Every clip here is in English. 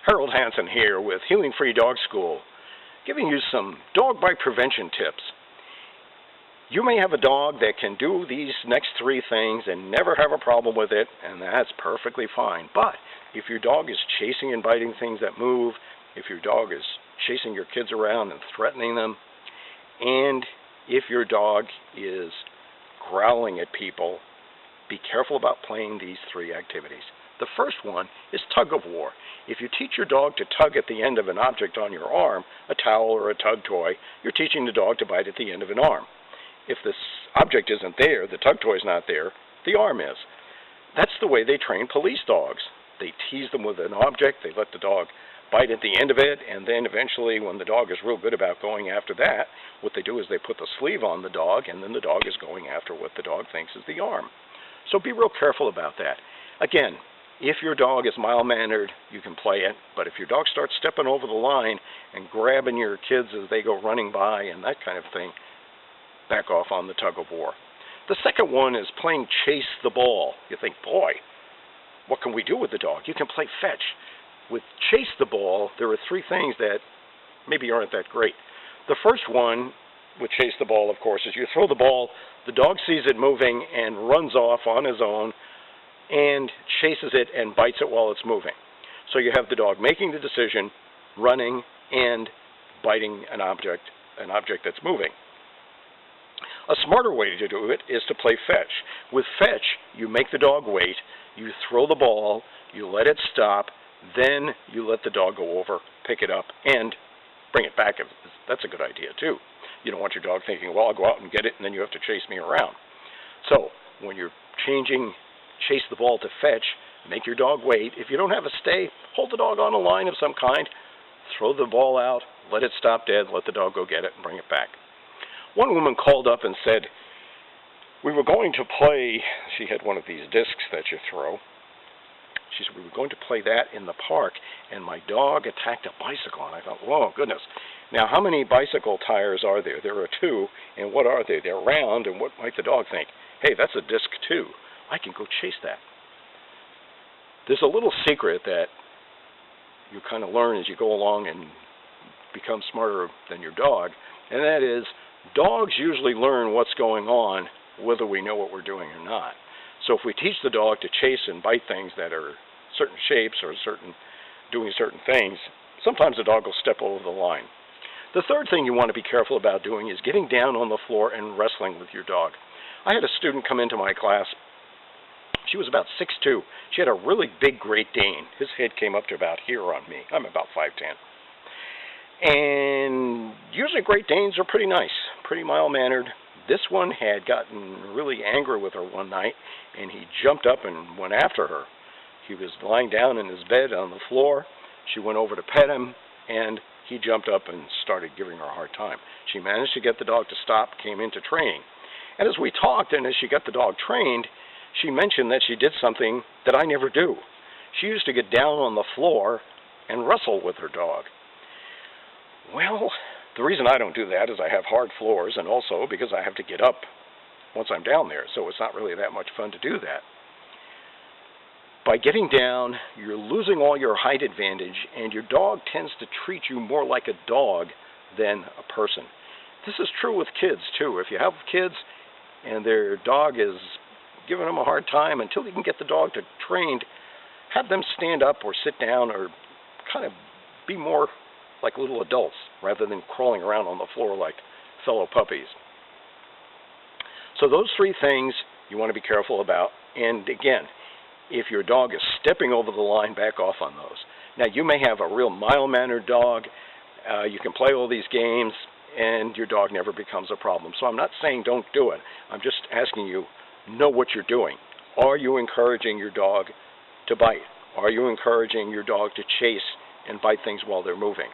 Harold Hansen here with Healing Free Dog School, giving you some dog bite prevention tips. You may have a dog that can do these next three things and never have a problem with it, and that's perfectly fine. But if your dog is chasing and biting things that move, if your dog is chasing your kids around and threatening them, and if your dog is growling at people, be careful about playing these three activities. The first one is tug of war. If you teach your dog to tug at the end of an object on your arm, a towel or a tug toy, you're teaching the dog to bite at the end of an arm. If this object isn't there, the tug toy is not there, the arm is. That's the way they train police dogs. They tease them with an object, they let the dog bite at the end of it, and then eventually when the dog is real good about going after that, what they do is they put the sleeve on the dog, and then the dog is going after what the dog thinks is the arm. So be real careful about that. Again, if your dog is mild-mannered, you can play it, but if your dog starts stepping over the line and grabbing your kids as they go running by and that kind of thing, back off on the tug of war. The second one is playing chase the ball. You think, boy, what can we do with the dog? You can play fetch. With chase the ball, there are three things that maybe aren't that great. The first one with chase the ball, of course, is you throw the ball, the dog sees it moving and runs off on his own and chases it and bites it while it's moving. So you have the dog making the decision, running, and biting an object that's moving. A smarter way to do it is to play fetch. With fetch, you make the dog wait, you throw the ball, you let it stop, then you let the dog go over, pick it up, and bring it back. That's a good idea, too. You don't want your dog thinking, well, I'll go out and get it, and then you have to chase me around. So when you're changing chase the ball to fetch, make your dog wait. If you don't have a stay, hold the dog on a line of some kind, throw the ball out, let it stop dead, let the dog go get it, and bring it back. One woman called up and said, we were going to play, she had one of these discs that you throw. She said, we were going to play that in the park, and my dog attacked a bicycle. And I thought, whoa, goodness. Now, how many bicycle tires are there? There are two, and what are they? They're round, and what might the dog think? Hey, that's a disc too. I can go chase that. There's a little secret that you kind of learn as you go along and become smarter than your dog, and that is dogs usually learn what's going on whether we know what we're doing or not. So if we teach the dog to chase and bite things that are certain shapes or doing certain things, sometimes the dog will step over the line. The third thing you want to be careful about doing is getting down on the floor and wrestling with your dog. I had a student come into my class. She was about 6'2". She had a really big Great Dane. His head came up to about here on me. I'm about 5'10". And usually Great Danes are pretty nice, pretty mild-mannered. This one had gotten really angry with her one night, and he jumped up and went after her. He was lying down in his bed on the floor. She went over to pet him, and he jumped up and started giving her a hard time. She managed to get the dog to stop, came into training. And as we talked and as she got the dog trained, she mentioned that she did something that I never do. She used to get down on the floor and wrestle with her dog. Well, the reason I don't do that is I have hard floors, and also because I have to get up once I'm down there, so it's not really that much fun to do that. By getting down, you're losing all your height advantage, and your dog tends to treat you more like a dog than a person. This is true with kids, too. If you have kids and their dog is giving them a hard time, until you can get the dog to trained, have them stand up or sit down or kind of be more like little adults rather than crawling around on the floor like fellow puppies. So those three things you want to be careful about. And again, if your dog is stepping over the line, back off on those. Now, you may have a real mild-mannered dog. You can play all these games, and your dog never becomes a problem. So I'm not saying don't do it. I'm just asking you, know what you're doing. Are you encouraging your dog to bite? Are you encouraging your dog to chase and bite things while they're moving?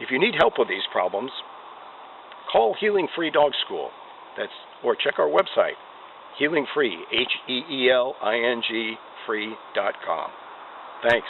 If you need help with these problems, call Healing Free Dog School. Or check our website, Healing Free, HEELING free.com. Thanks.